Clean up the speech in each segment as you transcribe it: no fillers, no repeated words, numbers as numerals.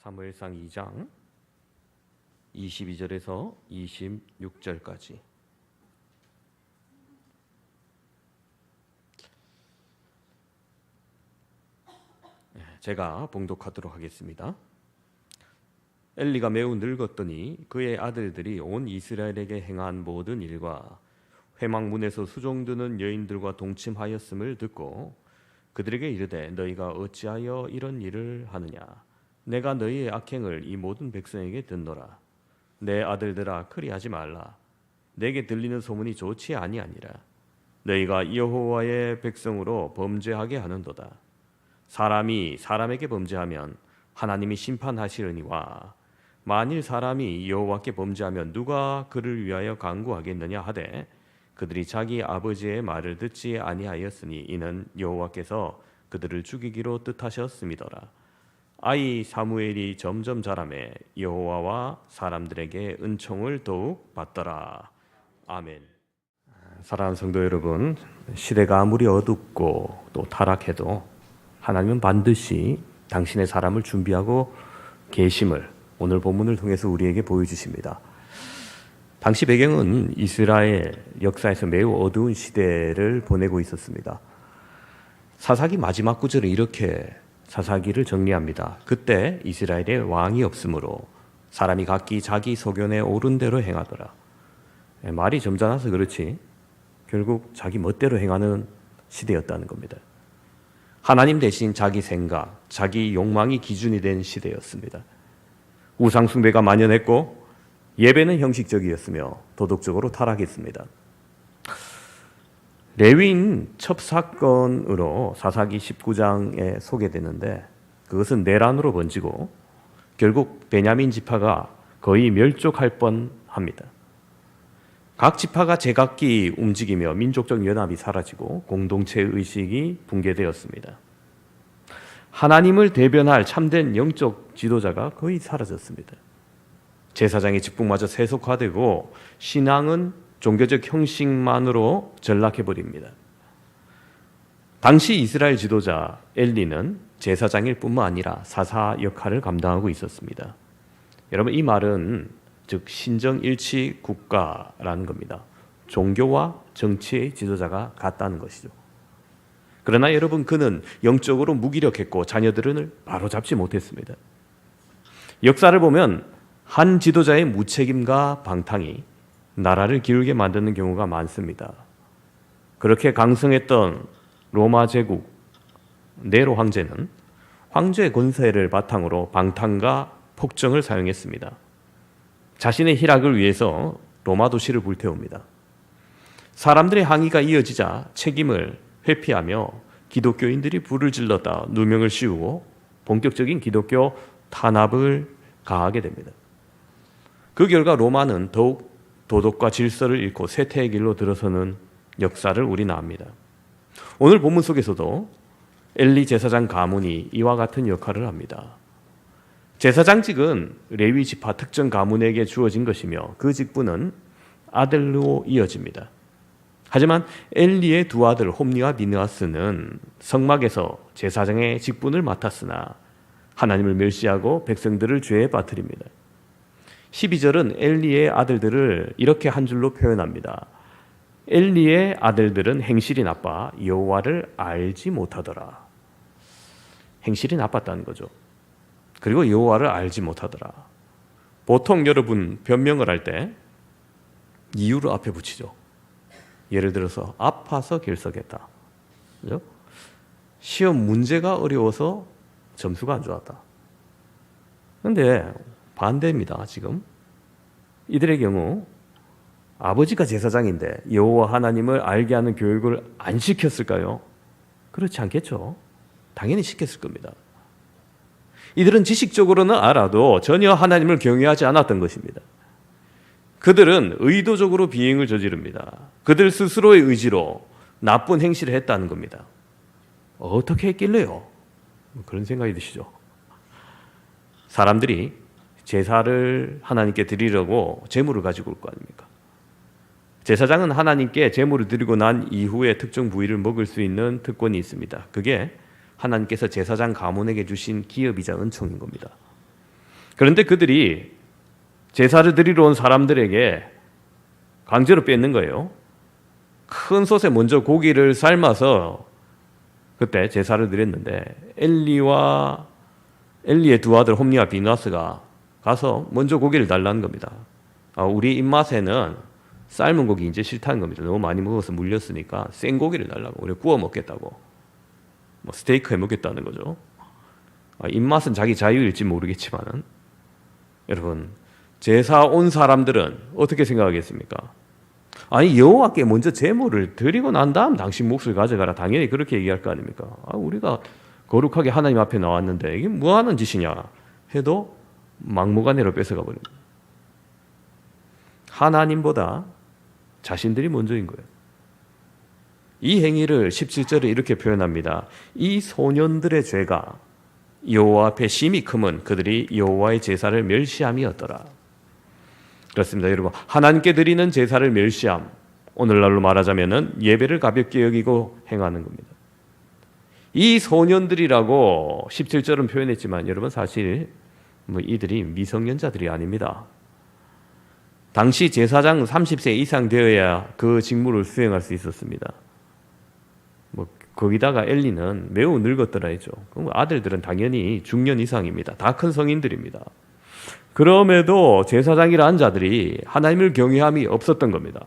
사무엘상 2장 22절에서 26절까지. 제가 봉독하도록 하겠습니다. 엘리가 매우 늙었더니 그의 아들들이 온 이스라엘에게 행한 모든 일과 회막문에서 수종드는 여인들과 동침하였음을 듣고 그들에게 이르되 너희가 어찌하여 이런 일을 하느냐? 내가 너희의 악행을 이 모든 백성에게 듣노라. 내 아들들아 그리하지 말라. 내게 들리는 소문이 좋지 아니하니라. 너희가 여호와의 백성으로 범죄하게 하는도다. 사람이 사람에게 범죄하면 하나님이 심판하시려니와 만일 사람이 여호와께 범죄하면 누가 그를 위하여 간구하겠느냐 하되 그들이 자기 아버지의 말을 듣지 아니하였으니 이는 여호와께서 그들을 죽이기로 뜻하셨음이더라. 아이 사무엘이 점점 자라매 여호와와 사람들에게 은총을 더욱 받더라. 아멘. 사랑하는 성도 여러분, 시대가 아무리 어둡고 또 타락해도 하나님은 반드시 당신의 사람을 준비하고 계심을 오늘 본문을 통해서 우리에게 보여주십니다. 당시 배경은 이스라엘 역사에서 매우 어두운 시대를 보내고 있었습니다. 사사기 마지막 구절은 이렇게 사사기를 정리합니다. 그때 이스라엘에 왕이 없으므로 사람이 각기 자기 소견에 옳은 대로 행하더라. 말이 점잖아서 그렇지 결국 자기 멋대로 행하는 시대였다는 겁니다. 하나님 대신 자기 생각, 자기 욕망이 기준이 된 시대였습니다. 우상 숭배가 만연했고 예배는 형식적이었으며 도덕적으로 타락했습니다. 레위인 첩사건으로 사사기 19장에 소개되는데 그것은 내란으로 번지고 결국 베냐민 지파가 거의 멸족할 뻔합니다. 각 지파가 제각기 움직이며 민족적 연합이 사라지고 공동체 의식이 붕괴되었습니다. 하나님을 대변할 참된 영적 지도자가 거의 사라졌습니다. 제사장의 직분마저 세속화되고 신앙은 종교적 형식만으로 전락해버립니다. 당시 이스라엘 지도자 엘리는 제사장일 뿐만 아니라 사사 역할을 감당하고 있었습니다. 여러분, 이 말은 즉 신정일치 국가라는 겁니다. 종교와 정치의 지도자가 같다는 것이죠. 그러나 여러분, 그는 영적으로 무기력했고 자녀들을 바로잡지 못했습니다. 역사를 보면 한 지도자의 무책임과 방탕이 나라를 기울게 만드는 경우가 많습니다. 그렇게 강성했던 로마 제국 네로 황제는 황제의 권세를 바탕으로 방탕과 폭정을 사용했습니다. 자신의 희락을 위해서 로마 도시를 불태웁니다. 사람들의 항의가 이어지자 책임을 회피하며 기독교인들이 불을 질렀다 누명을 씌우고 본격적인 기독교 탄압을 가하게 됩니다. 그 결과 로마는 더욱 도덕과 질서를 잃고 쇠퇴의 길로 들어서는 역사를 우리는 압니다. 오늘 본문 속에서도 엘리 제사장 가문이 이와 같은 역할을 합니다. 제사장직은 레위 지파 특정 가문에게 주어진 것이며 그 직분은 아들로 이어집니다. 하지만 엘리의 두 아들 홈니와 비느하스는 성막에서 제사장의 직분을 맡았으나 하나님을 멸시하고 백성들을 죄에 빠뜨립니다. 12절은 엘리의 아들들을 이렇게 한 줄로 표현합니다. 엘리의 아들들은 행실이 나빠 여호와를 알지 못하더라. 행실이 나빴다는 거죠. 그리고 여호와를 알지 못하더라. 보통 여러분 변명을 할 때 이유를 앞에 붙이죠. 예를 들어서 아파서 결석했다. 그죠? 시험 문제가 어려워서 점수가 안 좋았다. 그런데 반대입니다. 지금 이들의 경우 아버지가 제사장인데 여호와 하나님을 알게 하는 교육을 안 시켰을까요? 그렇지 않겠죠. 당연히 시켰을 겁니다. 이들은 지식적으로는 알아도 전혀 하나님을 경외하지 않았던 것입니다. 그들은 의도적으로 비행을 저지릅니다. 그들 스스로의 의지로 나쁜 행실을 했다는 겁니다. 어떻게 했길래요? 그런 생각이 드시죠? 사람들이 제사를 하나님께 드리려고 제물을 가지고 올 거 아닙니까? 제사장은 하나님께 제물을 드리고 난 이후에 특정 부위를 먹을 수 있는 특권이 있습니다. 그게 하나님께서 제사장 가문에게 주신 기업이자 은총인 겁니다. 그런데 그들이 제사를 드리러 온 사람들에게 강제로 뺏는 거예요. 큰 솥에 먼저 고기를 삶아서 그때 제사를 드렸는데 엘리의 두 아들 홈리와 비누아스가 가서 먼저 고기를 달라는 겁니다. 우리 입맛에는 삶은 고기 이제 싫다는 겁니다. 너무 많이 먹어서 물렸으니까 생 고기를 달라고. 우리 구워 먹겠다고. 스테이크 해 먹겠다는 거죠. 입맛은 자기 자유일지 모르겠지만은 여러분, 제사 온 사람들은 어떻게 생각하겠습니까? 아니, 여호와께 먼저 제물을 드리고 난 다음 당신 몫을 가져가라. 당연히 그렇게 얘기할 거 아닙니까? 우리가 거룩하게 하나님 앞에 나왔는데 이게 뭐 하는 짓이냐 해도 막무가내로 뺏어가 버립니다. 하나님보다 자신들이 먼저인 거예요. 이 행위를 17절에 이렇게 표현합니다. 이 소년들의 죄가 여호와 앞에 심히 크면 그들이 여호와의 제사를 멸시함이었더라. 그렇습니다, 여러분. 하나님께 드리는 제사를 멸시함, 오늘날로 말하자면은 예배를 가볍게 여기고 행하는 겁니다. 이 소년들이라고 17절은 표현했지만 여러분, 사실 이들이 미성년자들이 아닙니다. 당시 제사장 30세 이상 되어야 그 직무를 수행할 수 있었습니다. 거기다가 엘리는 매우 늙었더라 했죠. 그럼 아들들은 당연히 중년 이상입니다. 다 큰 성인들입니다. 그럼에도 제사장이라 한 자들이 하나님을 경외함이 없었던 겁니다.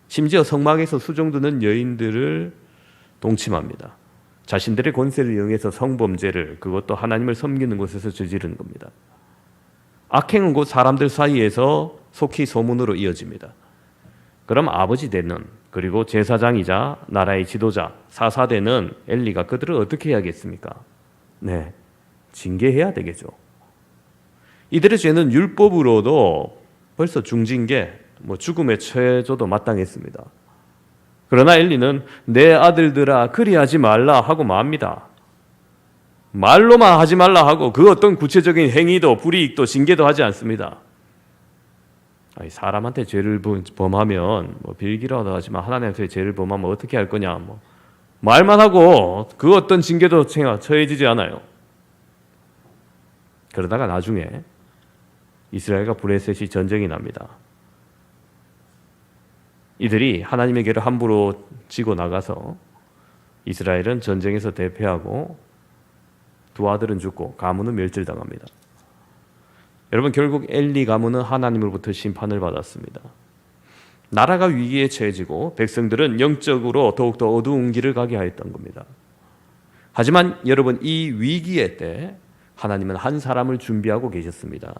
심지어 성막에서 수종드는 여인들을 동침합니다. 자신들의 권세를 이용해서 성범죄를, 그것도 하나님을 섬기는 곳에서 저지르는 겁니다. 악행은 곧 사람들 사이에서 속히 소문으로 이어집니다. 그럼 아버지 되는, 그리고 제사장이자 나라의 지도자, 사사되는 엘리가 그들을 어떻게 해야겠습니까? 네, 징계해야 되겠죠. 이들의 죄는 율법으로도 벌써 중징계, 죽음에 처해져도 마땅했습니다. 그러나 엘리는 내 아들들아 그리하지 말라 하고 맙니다. 말로만 하지 말라 하고 그 어떤 구체적인 행위도 불이익도 징계도 하지 않습니다. 사람한테 죄를 범하면 빌기라도 하지만 하나님한테 죄를 범하면 어떻게 할 거냐, 말만 하고 그 어떤 징계도 처해지지 않아요. 그러다가 나중에 이스라엘과 블레셋이 전쟁이 납니다. 이들이 하나님에게를 함부로 지고 나가서 이스라엘은 전쟁에서 대패하고 두 아들은 죽고 가문은 멸절당합니다. 여러분, 결국 엘리 가문은 하나님으로부터 심판을 받았습니다. 나라가 위기에 처해지고 백성들은 영적으로 더욱더 어두운 길을 가게 하였던 겁니다. 하지만 여러분, 이 위기의 때 하나님은 한 사람을 준비하고 계셨습니다.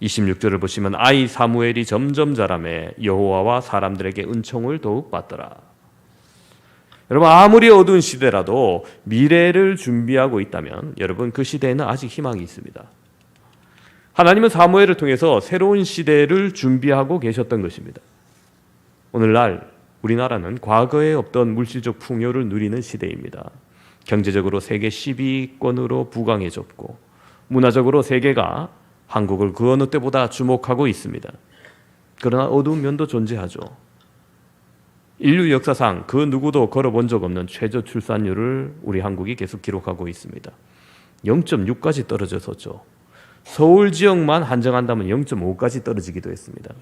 26절을 보시면 아이 사무엘이 점점 자라매 여호와와 사람들에게 은총을 더욱 받더라. 여러분, 아무리 어두운 시대라도 미래를 준비하고 있다면 여러분, 그 시대에는 아직 희망이 있습니다. 하나님은 사무엘을 통해서 새로운 시대를 준비하고 계셨던 것입니다. 오늘날 우리나라는 과거에 없던 물질적 풍요를 누리는 시대입니다. 경제적으로 세계 10위권으로 부강해졌고 문화적으로 세계가 한국을 그 어느 때보다 주목하고 있습니다. 그러나 어두운 면도 존재하죠. 인류 역사상 그 누구도 걸어본 적 없는 최저 출산율을 우리 한국이 계속 기록하고 있습니다. 0.6까지 떨어졌었죠. 서울 지역만 한정한다면 0.5까지 떨어지기도 했습니다.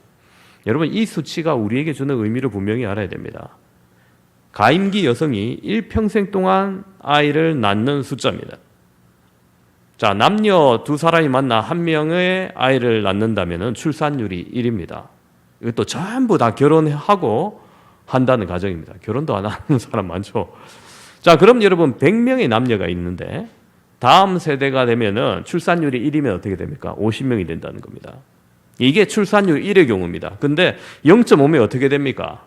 여러분, 이 수치가 우리에게 주는 의미를 분명히 알아야 됩니다. 가임기 여성이 일평생 동안 아이를 낳는 숫자입니다. 자, 남녀 두 사람이 만나 한 명의 아이를 낳는다면 출산율이 1입니다. 이것도 전부 다 결혼하고 한다는 가정입니다. 결혼도 안 하는 사람 많죠. 자, 그럼 여러분, 100명의 남녀가 있는데 다음 세대가 되면은 출산율이 1이면 어떻게 됩니까? 50명이 된다는 겁니다. 이게 출산율 1의 경우입니다. 근데 0.5면 어떻게 됩니까?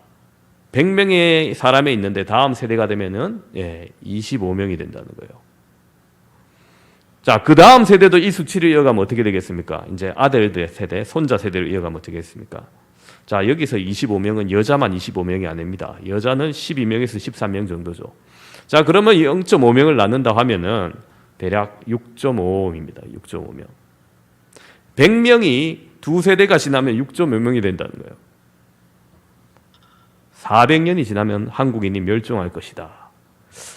100명의 사람이 있는데 다음 세대가 되면은 25명이 된다는 거예요. 자, 그 다음 세대도 이 수치를 이어가면 어떻게 되겠습니까? 이제 아들들 세대, 손자 세대를 이어가면 어떻게 되겠습니까? 자, 여기서 25명은 여자만 25명이 아닙니다. 여자는 12명에서 13명 정도죠. 자, 그러면 0.5명을 낳는다 하면은 대략 6.5입니다. 6.5명. 100명이 두 세대가 지나면 6.5 명이 된다는 거예요. 400년이 지나면 한국인이 멸종할 것이다.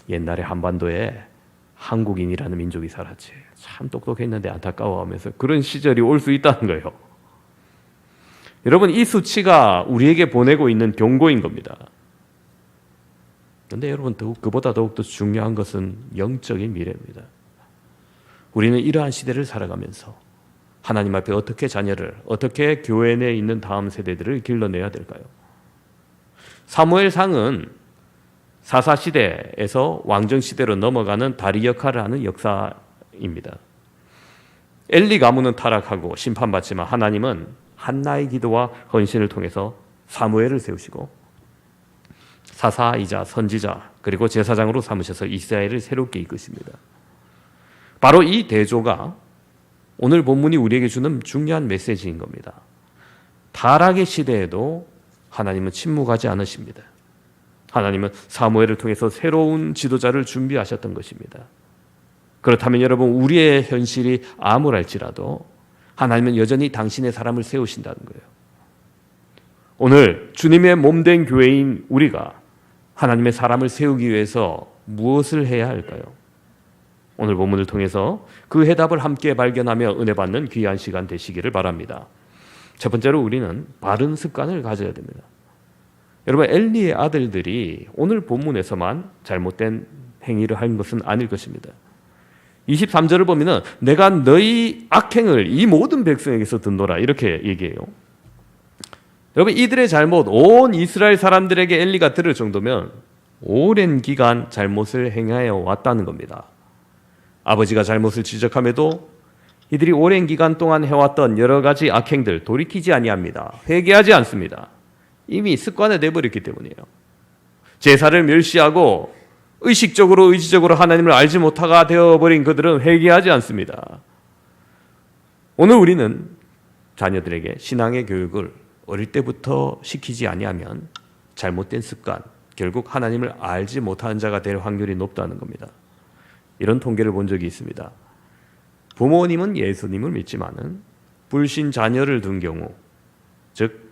옛날에 한반도에 한국인이라는 민족이 살았지. 참 똑똑했는데 안타까워하면서 그런 시절이 올 수 있다는 거예요. 여러분, 이 수치가 우리에게 보내고 있는 경고인 겁니다. 그런데 여러분, 그보다 더욱더 중요한 것은 영적인 미래입니다. 우리는 이러한 시대를 살아가면서 하나님 앞에 어떻게 자녀를, 어떻게 교회 내에 있는 다음 세대들을 길러내야 될까요? 사무엘상은 사사시대에서 왕정시대로 넘어가는 다리 역할을 하는 역사입니다. 엘리 가문은 타락하고 심판받지만 하나님은 한나의 기도와 헌신을 통해서 사무엘을 세우시고 사사이자 선지자 그리고 제사장으로 삼으셔서 이스라엘을 새롭게 이끄십니다. 바로 이 대조가 오늘 본문이 우리에게 주는 중요한 메시지인 겁니다. 타락의 시대에도 하나님은 침묵하지 않으십니다. 하나님은 사무엘을 통해서 새로운 지도자를 준비하셨던 것입니다. 그렇다면 여러분, 우리의 현실이 암울할지라도 하나님은 여전히 당신의 사람을 세우신다는 거예요. 오늘 주님의 몸된 교회인 우리가 하나님의 사람을 세우기 위해서 무엇을 해야 할까요? 오늘 본문을 통해서 그 해답을 함께 발견하며 은혜 받는 귀한 시간 되시기를 바랍니다. 첫 번째로 우리는 바른 습관을 가져야 됩니다. 여러분, 엘리의 아들들이 오늘 본문에서만 잘못된 행위를 한 것은 아닐 것입니다. 23절을 보면은 내가 너희 악행을 이 모든 백성에게서 듣노라 이렇게 얘기해요. 여러분, 이들의 잘못, 온 이스라엘 사람들에게 엘리가 들을 정도면 오랜 기간 잘못을 행하여 왔다는 겁니다. 아버지가 잘못을 지적함에도 이들이 오랜 기간 동안 해왔던 여러 가지 악행들 돌이키지 아니합니다. 회개하지 않습니다. 이미 습관에 내버렸기 때문이에요. 제사를 멸시하고 의식적으로 의지적으로 하나님을 알지 못하가 되어버린 그들은 회개하지 않습니다. 오늘 우리는 자녀들에게 신앙의 교육을 어릴 때부터 시키지 아니하면 잘못된 습관, 결국 하나님을 알지 못하는 자가 될 확률이 높다는 겁니다. 이런 통계를 본 적이 있습니다. 부모님은 예수님을 믿지만은 불신 자녀를 둔 경우, 즉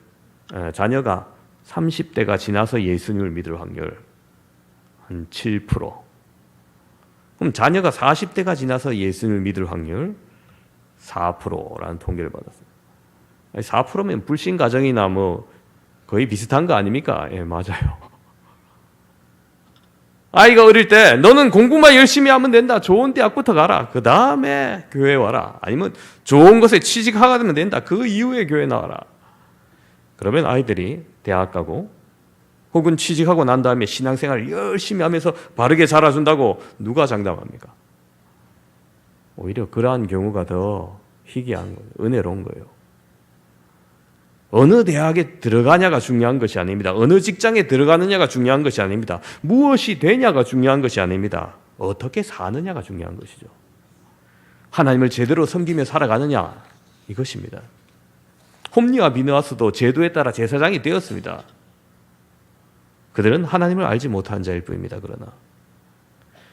자녀가 30대가 지나서 예수님을 믿을 확률 한 7%. 그럼 자녀가 40대가 지나서 예수님을 믿을 확률 4%라는 통계를 받았습니다. 4%면 불신 가정이나 뭐 거의 비슷한 거 아닙니까? 예, 맞아요. 아이가 어릴 때 너는 공부만 열심히 하면 된다. 좋은 대학부터 가라. 그 다음에 교회 와라. 아니면 좋은 것에 취직하게 되면 된다. 그 이후에 교회 나와라. 그러면 아이들이 대학 가고 혹은 취직하고 난 다음에 신앙생활을 열심히 하면서 바르게 자라준다고 누가 장담합니까? 오히려 그러한 경우가 더 희귀한 거예요. 은혜로운 거예요. 어느 대학에 들어가냐가 중요한 것이 아닙니다. 어느 직장에 들어가느냐가 중요한 것이 아닙니다. 무엇이 되냐가 중요한 것이 아닙니다. 어떻게 사느냐가 중요한 것이죠. 하나님을 제대로 섬기며 살아가느냐, 이것입니다. 홈리와 비느하스도 제도에 따라 제사장이 되었습니다. 그들은 하나님을 알지 못한 자일 뿐입니다. 그러나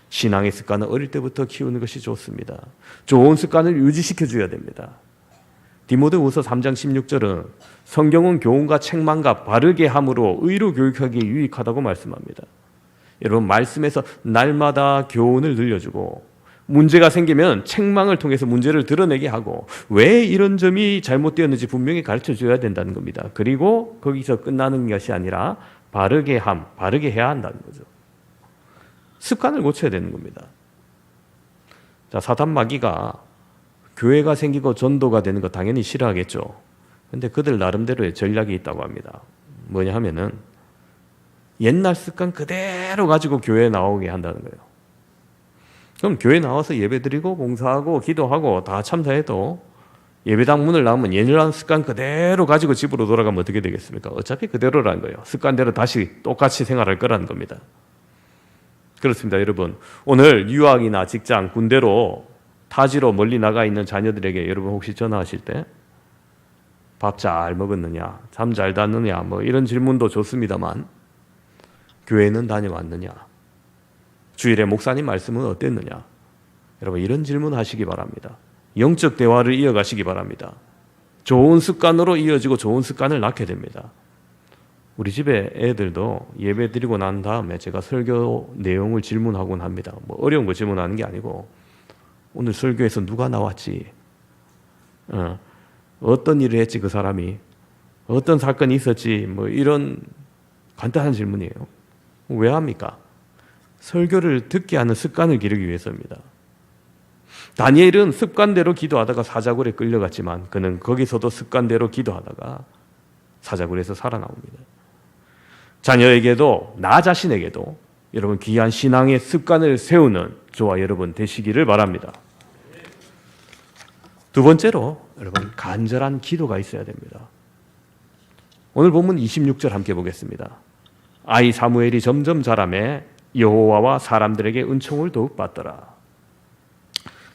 신앙의 습관은 어릴 때부터 키우는 것이 좋습니다. 좋은 습관을 유지시켜줘야 됩니다. 디모데후서 3장 16절은 성경은 교훈과 책망과 바르게 함으로 의로 교육하기에 유익하다고 말씀합니다. 여러분, 말씀에서 날마다 교훈을 늘려주고 문제가 생기면 책망을 통해서 문제를 드러내게 하고 왜 이런 점이 잘못되었는지 분명히 가르쳐줘야 된다는 겁니다. 그리고 거기서 끝나는 것이 아니라 바르게 해야 한다는 거죠. 습관을 고쳐야 되는 겁니다. 자, 사단 마귀가 교회가 생기고 전도가 되는 거 당연히 싫어하겠죠. 근데 그들 나름대로의 전략이 있다고 합니다. 뭐냐 하면은 옛날 습관 그대로 가지고 교회에 나오게 한다는 거예요. 그럼 교회 나와서 예배드리고 봉사하고 기도하고 다 참사해도 예배당 문을 나오면 옛날 습관 그대로 가지고 집으로 돌아가면 어떻게 되겠습니까? 어차피 그대로라는 거예요. 습관대로 다시 똑같이 생활할 거라는 겁니다. 그렇습니다, 여러분. 오늘 유학이나 직장, 군대로 타지로 멀리 나가 있는 자녀들에게 여러분 혹시 전화하실 때 밥 잘 먹었느냐, 잠 잘 잤느냐, 뭐 이런 질문도 좋습니다만 교회는 다녀왔느냐, 주일에 목사님 말씀은 어땠느냐, 여러분 이런 질문 하시기 바랍니다. 영적 대화를 이어가시기 바랍니다. 좋은 습관으로 이어지고 좋은 습관을 낳게 됩니다. 우리 집에 애들도 예배 드리고 난 다음에 제가 설교 내용을 질문하곤 합니다. 뭐 어려운 거 질문하는 게 아니고 오늘 설교에서 누가 나왔지? 어떤 일을 했지 그 사람이? 어떤 사건이 있었지? 뭐 이런 간단한 질문이에요. 왜 합니까? 설교를 듣게 하는 습관을 기르기 위해서입니다. 다니엘은 습관대로 기도하다가 사자굴에 끌려갔지만 그는 거기서도 습관대로 기도하다가 사자굴에서 살아나옵니다. 자녀에게도 나 자신에게도 여러분 귀한 신앙의 습관을 세우는 저와 여러분 되시기를 바랍니다. 두 번째로 여러분 간절한 기도가 있어야 됩니다. 오늘 본문 26절 함께 보겠습니다. 아이 사무엘이 점점 자라매 여호와와 사람들에게 은총을 더욱 받더라.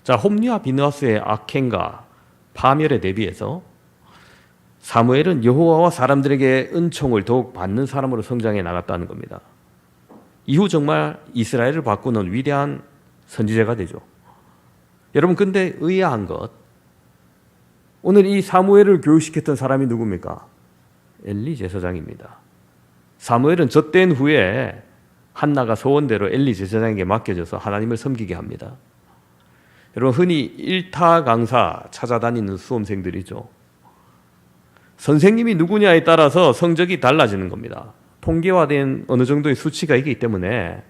자, 홈리와 비느하스의 악행과 파멸에 대비해서 사무엘은 여호와와 사람들에게 은총을 더욱 받는 사람으로 성장해 나갔다는 겁니다. 이후 정말 이스라엘을 바꾸는 위대한 선지자가 되죠. 여러분 근데 의아한 것, 오늘 이 사무엘을 교육시켰던 사람이 누굽니까? 엘리 제사장입니다. 사무엘은 젖된 후에 한나가 소원대로 엘리 제사장에게 맡겨져서 하나님을 섬기게 합니다. 여러분 흔히 일타 강사 찾아다니는 수험생들이죠. 선생님이 누구냐에 따라서 성적이 달라지는 겁니다. 통계화된 어느 정도의 수치가 있기 때문에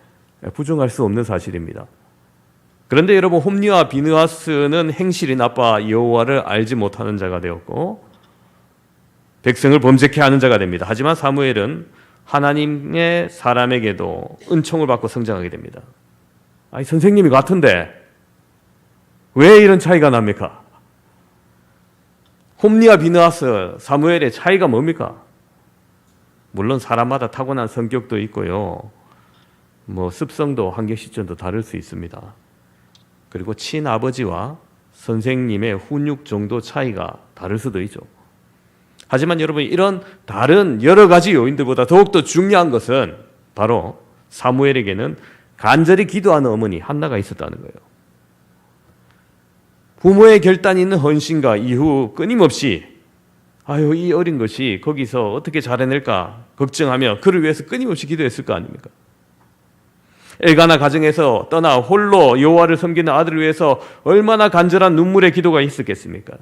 부정할 수 없는 사실입니다. 그런데 여러분 홈리와 비느하스는 행실이 나빠 여호와를 알지 못하는 자가 되었고 백성을 범죄케 하는 자가 됩니다. 하지만 사무엘은 하나님의 사람에게도 은총을 받고 성장하게 됩니다. 아니 선생님이 같은데 왜 이런 차이가 납니까? 홈리와 비느하스, 사무엘의 차이가 뭡니까? 물론 사람마다 타고난 성격도 있고요. 뭐 습성도 한계시점도 다를 수 있습니다. 그리고 친아버지와 선생님의 훈육 정도 차이가 다를 수도 있죠. 하지만 여러분 이런 다른 여러 가지 요인들보다 더욱더 중요한 것은 바로 사무엘에게는 간절히 기도하는 어머니 한나가 있었다는 거예요. 부모의 결단이 있는 헌신과 이후 끊임없이 아유 이 어린 것이 거기서 어떻게 자라낼까 걱정하며 그를 위해서 끊임없이 기도했을 거 아닙니까? 엘가나 가정에서 떠나 홀로 여호와를 섬기는 아들을 위해서 얼마나 간절한 눈물의 기도가 있었겠습니까?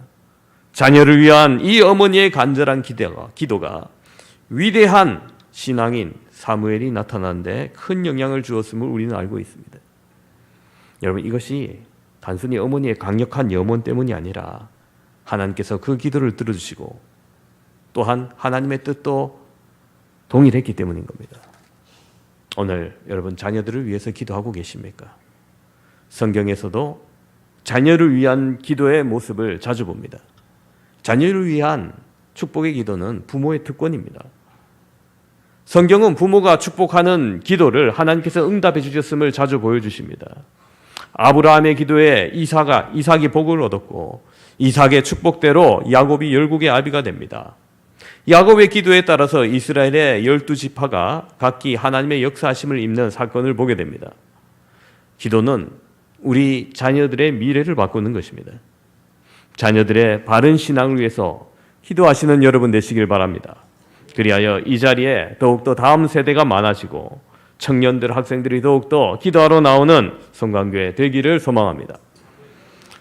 자녀를 위한 이 어머니의 간절한 기도가 위대한 신앙인 사무엘이 나타나는데 큰 영향을 주었음을 우리는 알고 있습니다. 여러분 이것이 단순히 어머니의 강력한 염원 때문이 아니라 하나님께서 그 기도를 들어주시고 또한 하나님의 뜻도 동일했기 때문인 겁니다. 오늘 여러분 자녀들을 위해서 기도하고 계십니까? 성경에서도 자녀를 위한 기도의 모습을 자주 봅니다. 자녀를 위한 축복의 기도는 부모의 특권입니다. 성경은 부모가 축복하는 기도를 하나님께서 응답해 주셨음을 자주 보여주십니다. 아브라함의 기도에 이삭이 복을 얻었고 이삭의 축복대로 야곱이 열국의 아비가 됩니다. 야곱의 기도에 따라서 이스라엘의 12지파가 각기 하나님의 역사하심을 입는 사건을 보게 됩니다. 기도는 우리 자녀들의 미래를 바꾸는 것입니다. 자녀들의 바른 신앙을 위해서 기도하시는 여러분 되시길 바랍니다. 그리하여 이 자리에 더욱더 다음 세대가 많아지고 청년들, 학생들이 더욱더 기도하러 나오는 성강교회 되기를 소망합니다.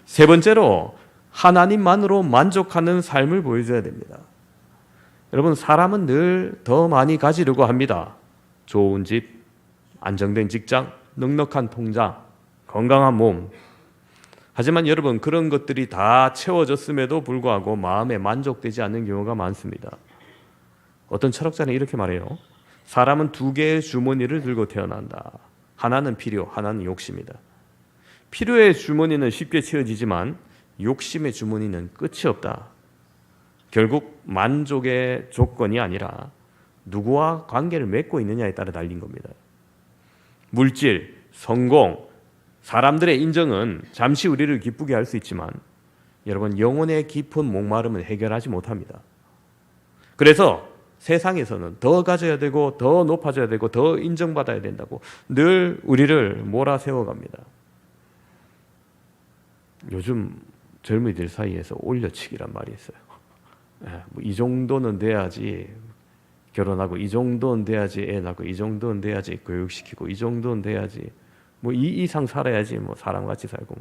세 번째로 하나님만으로 만족하는 삶을 보여줘야 됩니다. 여러분 사람은 늘 더 많이 가지려고 합니다. 좋은 집, 안정된 직장, 넉넉한 통장, 건강한 몸. 하지만 여러분 그런 것들이 다 채워졌음에도 불구하고 마음에 만족되지 않는 경우가 많습니다. 어떤 철학자는 이렇게 말해요. 사람은 두 개의 주머니를 들고 태어난다. 하나는 필요, 하나는 욕심이다. 필요의 주머니는 쉽게 채워지지만 욕심의 주머니는 끝이 없다. 결국 만족의 조건이 아니라 누구와 관계를 맺고 있느냐에 따라 달린 겁니다. 물질, 성공, 사람들의 인정은 잠시 우리를 기쁘게 할 수 있지만 여러분 영혼의 깊은 목마름은 해결하지 못합니다. 그래서 세상에서는 더 가져야 되고 더 높아져야 되고 더 인정받아야 된다고 늘 우리를 몰아세워갑니다. 요즘 젊은이들 사이에서 올려치기란 말이 있어요. 이 정도는 돼야지 결혼하고 이 정도는 돼야지 애 낳고 이 정도는 돼야지 교육시키고 이 정도는 돼야지 뭐 이 이상 살아야지 뭐 사람같이 살고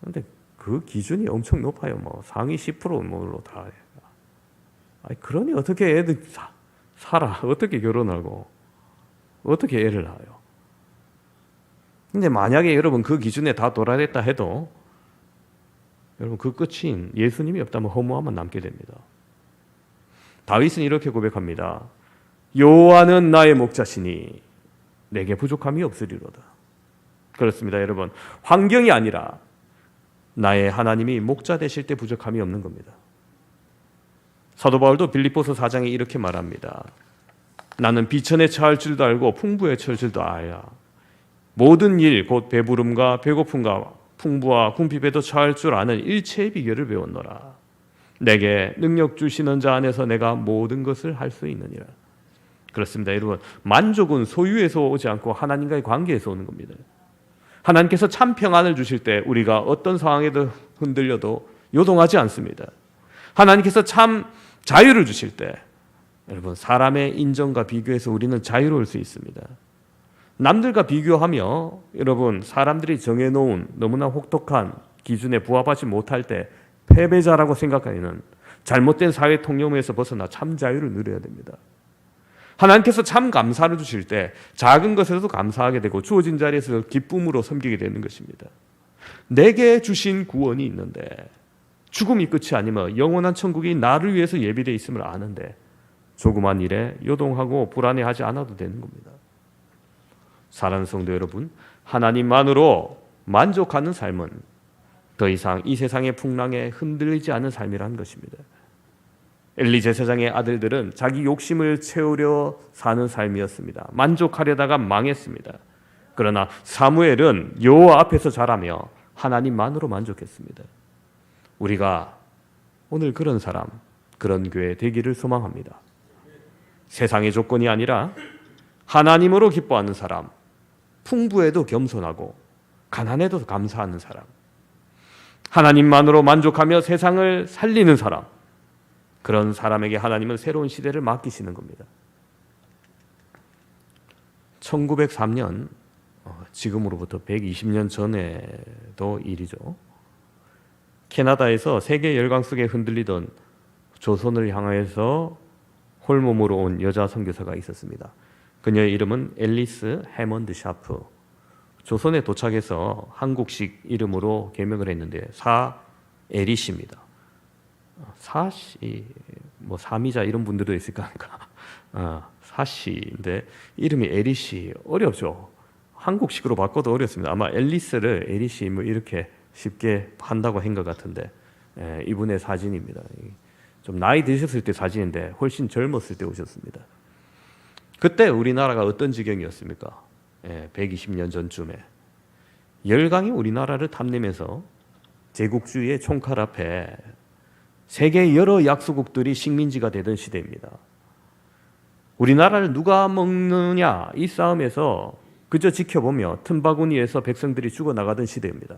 근데 그 기준이 엄청 높아요. 뭐 상위 10% 뭐로 다. 아니 그러니 어떻게 애들 살아? 어떻게 결혼하고 어떻게 애를 낳아요? 근데 만약에 여러분 그 기준에 다 도달했다 해도 여러분 그 끝인 예수님이 없다면 허무함만 남게 됩니다. 다윗은 이렇게 고백합니다. 여호와는 나의 목자시니 내게 부족함이 없으리로다. 그렇습니다, 여러분. 환경이 아니라 나의 하나님이 목자 되실 때 부족함이 없는 겁니다. 사도 바울도 빌립보서 4장에 이렇게 말합니다. 나는 비천에 처할 줄도 알고 풍부에 처할 줄도 알아. 모든 일 곧 배부름과 배고픔과 풍부와 궁핍에도 처할 줄 아는 일체의 비결을 배웠노라. 내게 능력 주시는 자 안에서 내가 모든 것을 할 수 있느니라. 그렇습니다, 여러분. 만족은 소유에서 오지 않고 하나님과의 관계에서 오는 겁니다. 하나님께서 참 평안을 주실 때 우리가 어떤 상황에도 흔들려도 요동하지 않습니다. 하나님께서 참 자유를 주실 때 여러분 사람의 인정과 비교해서 우리는 자유로울 수 있습니다. 남들과 비교하며 여러분 사람들이 정해놓은 너무나 혹독한 기준에 부합하지 못할 때 패배자라고 생각하는 잘못된 사회 통념에서 벗어나 참 자유를 누려야 됩니다. 하나님께서 참 감사를 주실 때 작은 것에서도 감사하게 되고 주어진 자리에서 기쁨으로 섬기게 되는 것입니다. 내게 주신 구원이 있는데 죽음이 끝이 아니면 영원한 천국이 나를 위해서 예비되어 있음을 아는데 조그만 일에 요동하고 불안해하지 않아도 되는 겁니다. 사랑하는 성도 여러분, 하나님만으로 만족하는 삶은 더 이상 이 세상의 풍랑에 흔들리지 않은 삶이라는 것입니다. 엘리 제사장의 아들들은 자기 욕심을 채우려 사는 삶이었습니다. 만족하려다가 망했습니다. 그러나 사무엘은 여호와 앞에서 자라며 하나님만으로 만족했습니다. 우리가 오늘 그런 사람, 그런 교회 되기를 소망합니다. 세상의 조건이 아니라 하나님으로 기뻐하는 사람, 풍부에도 겸손하고 가난해도 감사하는 사람, 하나님만으로 만족하며 세상을 살리는 사람, 그런 사람에게 하나님은 새로운 시대를 맡기시는 겁니다. 1903년, 지금으로부터 120년 전에도 일이죠. 캐나다에서 세계 열강 속에 흔들리던 조선을 향해서 홀몸으로 온 여자 선교사가 있었습니다. 그녀의 이름은 앨리스 해먼드 샤프. 조선에 도착해서 한국식 이름으로 개명을 했는데 사에리시입니다. 사시, 뭐 사미자 이런 분들도 있을까 하니까 사시인데 이름이 에리시 어렵죠. 한국식으로 바꿔도 어렵습니다. 아마 앨리스를 에리시 뭐 이렇게 쉽게 한다고 한 것 같은데 이분의 사진입니다. 좀 나이 드셨을 때 사진인데 훨씬 젊었을 때 오셨습니다. 그때 우리나라가 어떤 지경이었습니까? 120년 전쯤에 열강이 우리나라를 탐내면서 제국주의의 총칼 앞에 세계 여러 약소국들이 식민지가 되던 시대입니다. 우리나라를 누가 먹느냐 이 싸움에서 그저 지켜보며 틈바구니에서 백성들이 죽어나가던 시대입니다.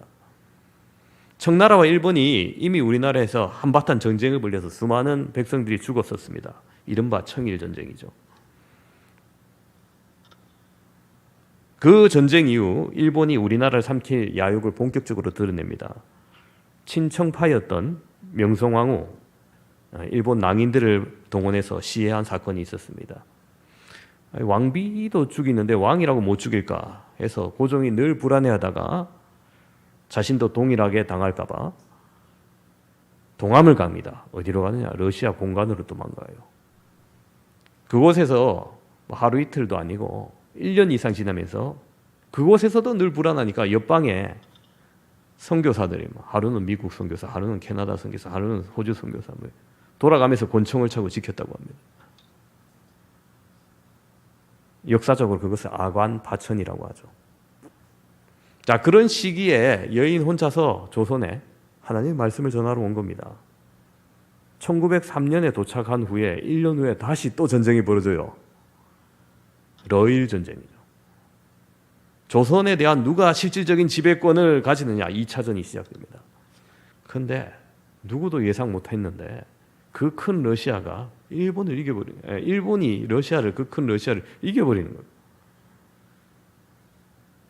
청나라와 일본이 이미 우리나라에서 한바탕 전쟁을 벌여서 수많은 백성들이 죽었었습니다. 이른바 청일전쟁이죠. 그 전쟁 이후 일본이 우리나라를 삼킬 야욕을 본격적으로 드러냅니다. 친청파였던 명성황후, 일본 낭인들을 동원해서 시해한 사건이 있었습니다. 왕비도 죽이는데 왕이라고 못 죽일까 해서 고종이 늘 불안해하다가 자신도 동일하게 당할까봐 동함을 갑니다. 어디로 가느냐? 러시아 공간으로 도망가요. 그곳에서 하루 이틀도 아니고 1년 이상 지나면서 그곳에서도 늘 불안하니까 옆방에 선교사들이 하루는 미국 선교사, 하루는 캐나다 선교사, 하루는 호주 선교사 돌아가면서 권총을 차고 지켰다고 합니다. 역사적으로 그것을 아관파천이라고 하죠. 자, 그런 시기에 여인 혼자서 조선에 하나님의 말씀을 전하러 온 겁니다. 1903년에 도착한 후에 1년 후에 다시 또 전쟁이 벌어져요. 러일 전쟁이죠. 조선에 대한 누가 실질적인 지배권을 가지느냐 2차전이 시작됩니다. 그런데 누구도 예상 못했는데 그 큰 러시아가 일본을 이겨버리는, 일본이 러시아를, 그 큰 러시아를 이겨버리는 거예요.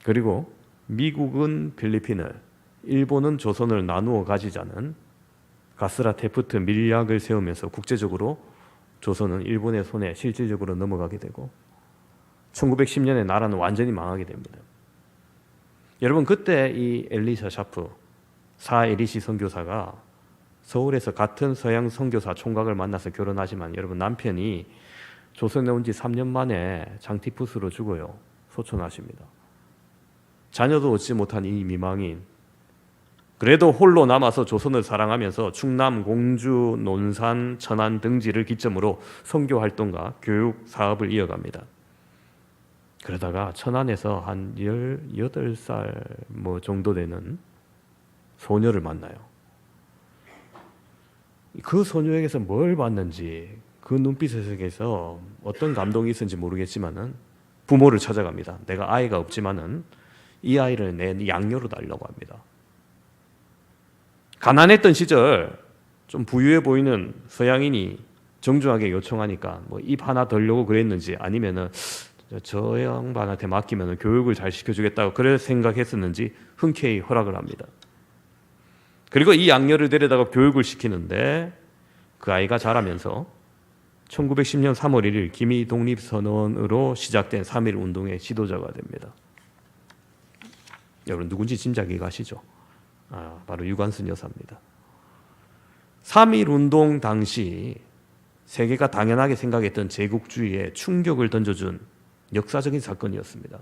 그리고 미국은 필리핀을, 일본은 조선을 나누어 가지자는 가스라 테프트 밀약을 세우면서 국제적으로 조선은 일본의 손에 실질적으로 넘어가게 되고 1910년에 나라는 완전히 망하게 됩니다. 여러분 그때 이 엘리샤 샤프 사에리시 선교사가 서울에서 같은 서양 선교사 총각을 만나서 결혼하지만 여러분 남편이 조선에 온 지 3년 만에 장티푸스로 죽어요. 소천하십니다. 자녀도 얻지 못한 이 미망인 그래도 홀로 남아서 조선을 사랑하면서 충남, 공주, 논산, 천안 등지를 기점으로 선교 활동과 교육 사업을 이어갑니다. 그러다가 천안에서 한 18살 정도 되는 소녀를 만나요. 그 소녀에게서 뭘 봤는지 그 눈빛 속에서 어떤 감동이 있었는지 모르겠지만은 부모를 찾아갑니다. 내가 아이가 없지만은 이 아이를 내 양녀로 달라고 합니다. 가난했던 시절 좀 부유해 보이는 서양인이 정중하게 요청하니까 입 하나 덜려고 그랬는지 아니면은 저 양반한테 맡기면 교육을 잘 시켜주겠다고 그래 생각했었는지 흔쾌히 허락을 합니다. 그리고 이 양녀를 데려다가 교육을 시키는데 그 아이가 자라면서 1910년 3월 1일 기미 독립선언으로 시작된 3.1 운동의 지도자가 됩니다. 여러분 누군지 짐작이 가시죠? 바로 유관순 여사입니다. 3.1 운동 당시 세계가 당연하게 생각했던 제국주의에 충격을 던져준 역사적인 사건이었습니다.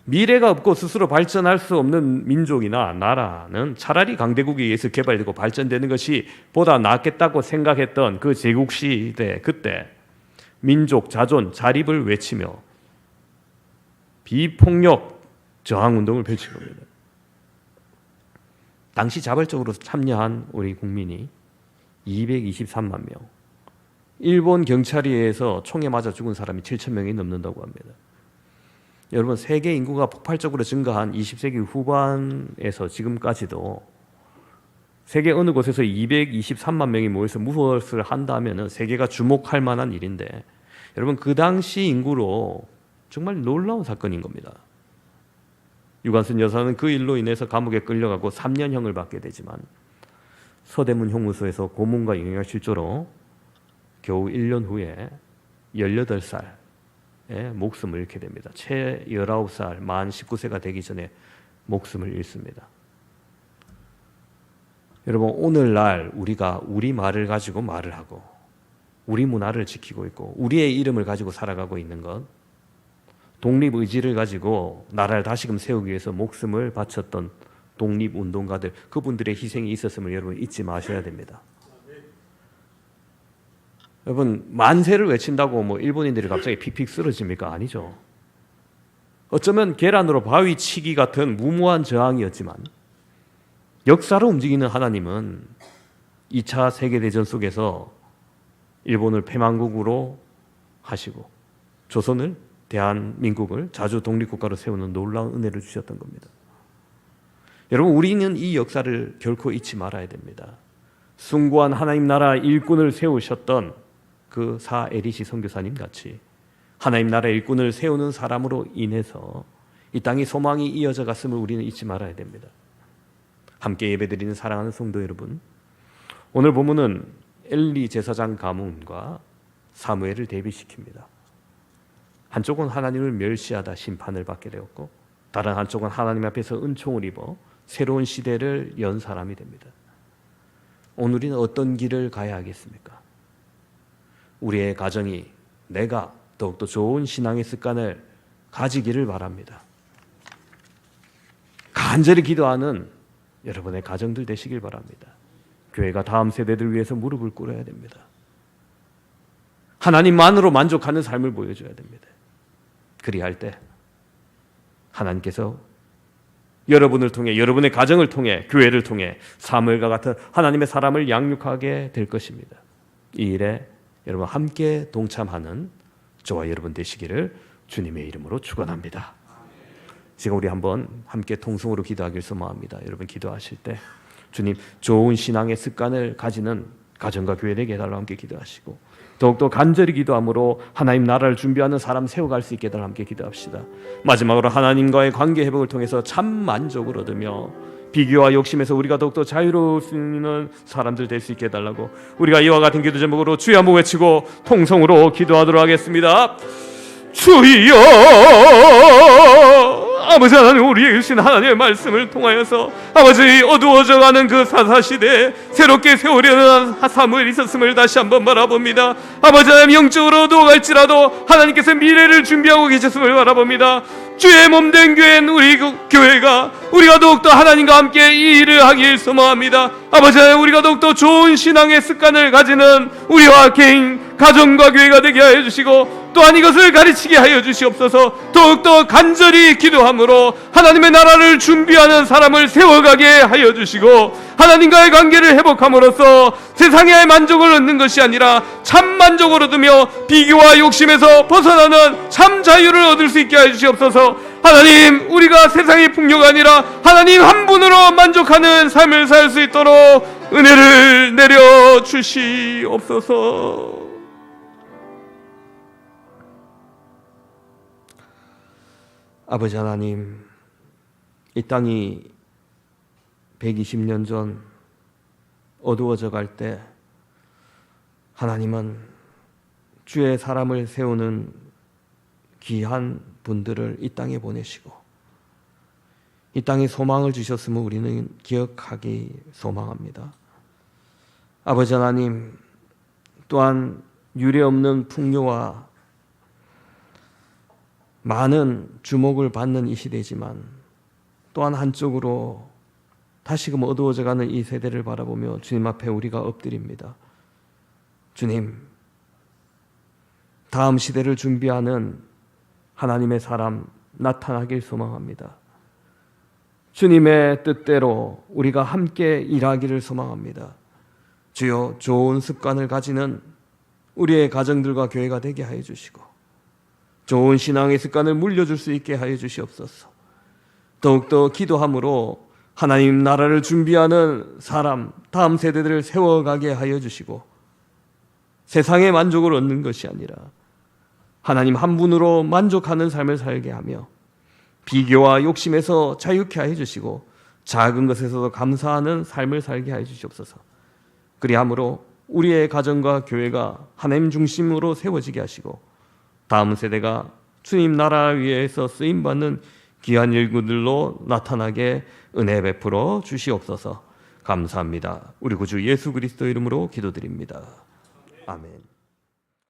미래가 없고 스스로 발전할 수 없는 민족이나 나라는 차라리 강대국에 의해서 개발되고 발전되는 것이 보다 낫겠다고 생각했던 그 제국시대 그때 민족 자존 자립을 외치며 비폭력 저항운동을 펼친 겁니다. 당시 자발적으로 참여한 우리 국민이 223만 명, 일본 경찰에 의해서 총에 맞아 죽은 사람이 7천 명이 넘는다고 합니다. 여러분 세계 인구가 폭발적으로 증가한 20세기 후반에서 지금까지도 세계 어느 곳에서 223만 명이 모여서 무엇을 한다면 세계가 주목할 만한 일인데 여러분 그 당시 인구로 정말 놀라운 사건인 겁니다. 유관순 여사는 그 일로 인해서 감옥에 끌려가고 3년형을 받게 되지만 서대문 형무소에서 고문과 영양 실조로 겨우 1년 후에 18살에 목숨을 잃게 됩니다. 채 19살, 만 19세가 되기 전에 목숨을 잃습니다. 여러분 오늘날 우리가 우리 말을 가지고 말을 하고 우리 문화를 지키고 있고 우리의 이름을 가지고 살아가고 있는 것 독립의지를 가지고 나라를 다시금 세우기 위해서 목숨을 바쳤던 독립운동가들 그분들의 희생이 있었음을 여러분 잊지 마셔야 됩니다. 여러분 만세를 외친다고 일본인들이 갑자기 픽픽 쓰러집니까? 아니죠. 어쩌면 계란으로 바위 치기 같은 무모한 저항이었지만 역사로 움직이는 하나님은 2차 세계대전 속에서 일본을 패망국으로 하시고 조선을 대한민국을 자주 독립국가로 세우는 놀라운 은혜를 주셨던 겁니다. 여러분 우리는 이 역사를 결코 잊지 말아야 됩니다. 숭고한 하나님 나라 일꾼을 세우셨던 그 사에리시 선교사님 같이 하나님 나라 일꾼을 세우는 사람으로 인해서 이 땅이 소망이 이어져 갔음을 우리는 잊지 말아야 됩니다. 함께 예배드리는 사랑하는 성도 여러분, 오늘 본문은 엘리 제사장 가문과 사무엘을 대비시킵니다. 한쪽은 하나님을 멸시하다 심판을 받게 되었고 다른 한쪽은 하나님 앞에서 은총을 입어 새로운 시대를 연 사람이 됩니다. 오늘 우리는 어떤 길을 가야 하겠습니까? 우리의 가정이 내가 더욱더 좋은 신앙의 습관을 가지기를 바랍니다. 간절히 기도하는 여러분의 가정들 되시길 바랍니다. 교회가 다음 세대들 위해서 무릎을 꿇어야 됩니다. 하나님만으로 만족하는 삶을 보여줘야 됩니다. 그리할 때 하나님께서 여러분을 통해 여러분의 가정을 통해 교회를 통해 사무엘과 같은 하나님의 사람을 양육하게 될 것입니다. 이 일에 여러분 함께 동참하는 저와 여러분 되시기를 주님의 이름으로 축원합니다. 지금 우리 한번 함께 통성으로 기도하길 소망합니다. 여러분 기도하실 때 주님 좋은 신앙의 습관을 가지는 가정과 교회 되게 해달라고 함께 기도하시고 더욱더 간절히 기도함으로 하나님 나라를 준비하는 사람 세워갈 수 있게 해달라 함께 기도합시다. 마지막으로 하나님과의 관계 회복을 통해서 참 만족을 얻으며 비교와 욕심에서 우리가 더욱더 자유로울 수 있는 사람들 될 수 있게 해달라고 우리가 이와 같은 기도 제목으로 주여 한번 외치고 통성으로 기도하도록 하겠습니다. 주여, 아버지 하나님, 우리에게 주신 하나님의 말씀을 통하여서 아버지 어두워져가는 그 사사시대에 새롭게 세우려는 삶을 있었음을 다시 한번 바라봅니다. 아버지 하나님, 영적으로 어두워갈지라도 하나님께서 미래를 준비하고 계셨음을 바라봅니다. 주의 몸된 교회는 우리 교회가 우리가 더욱더 하나님과 함께 이 일을 하길 소망합니다. 아버지 하나님, 우리가 더욱더 좋은 신앙의 습관을 가지는 우리와 개인, 가정과 교회가 되게 하여 주시고 또한 이것을 가르치게 하여 주시옵소서. 더욱더 간절히 기도함으로 하나님의 나라를 준비하는 사람을 세워가게 하여 주시고 하나님과의 관계를 회복함으로써 세상의 만족을 얻는 것이 아니라 참 만족을 얻으며 비교와 욕심에서 벗어나는 참 자유를 얻을 수 있게 하여 주시옵소서. 하나님, 우리가 세상의 풍요가 아니라 하나님 한 분으로 만족하는 삶을 살 수 있도록 은혜를 내려 주시옵소서. 아버지 하나님, 이 땅이 120년 전 어두워져 갈 때 하나님은 주의 사람을 세우는 귀한 분들을 이 땅에 보내시고 이 땅에 소망을 주셨음을 우리는 기억하기 소망합니다. 아버지 하나님, 또한 유례없는 풍요와 많은 주목을 받는 이 시대지만 또한 한쪽으로 다시금 어두워져가는 이 세대를 바라보며 주님 앞에 우리가 엎드립니다. 주님, 다음 시대를 준비하는 하나님의 사람 나타나길 소망합니다. 주님의 뜻대로 우리가 함께 일하기를 소망합니다. 주여, 좋은 습관을 가지는 우리의 가정들과 교회가 되게 하여 주시고 좋은 신앙의 습관을 물려줄 수 있게 하여 주시옵소서. 더욱더 기도함으로 하나님 나라를 준비하는 사람, 다음 세대들을 세워가게 하여 주시고 세상의 만족을 얻는 것이 아니라 하나님 한 분으로 만족하는 삶을 살게 하며 비교와 욕심에서 자유케 하여 주시고 작은 것에서도 감사하는 삶을 살게 하여 주시옵소서. 그리함으로 우리의 가정과 교회가 하나님 중심으로 세워지게 하시고 다음 세대가 주님 나라 위에서 쓰임받는 귀한 일꾼들로 나타나게 은혜 베풀어 주시옵소서. 감사합니다. 우리 구주 예수 그리스도 이름으로 기도드립니다. 아멘.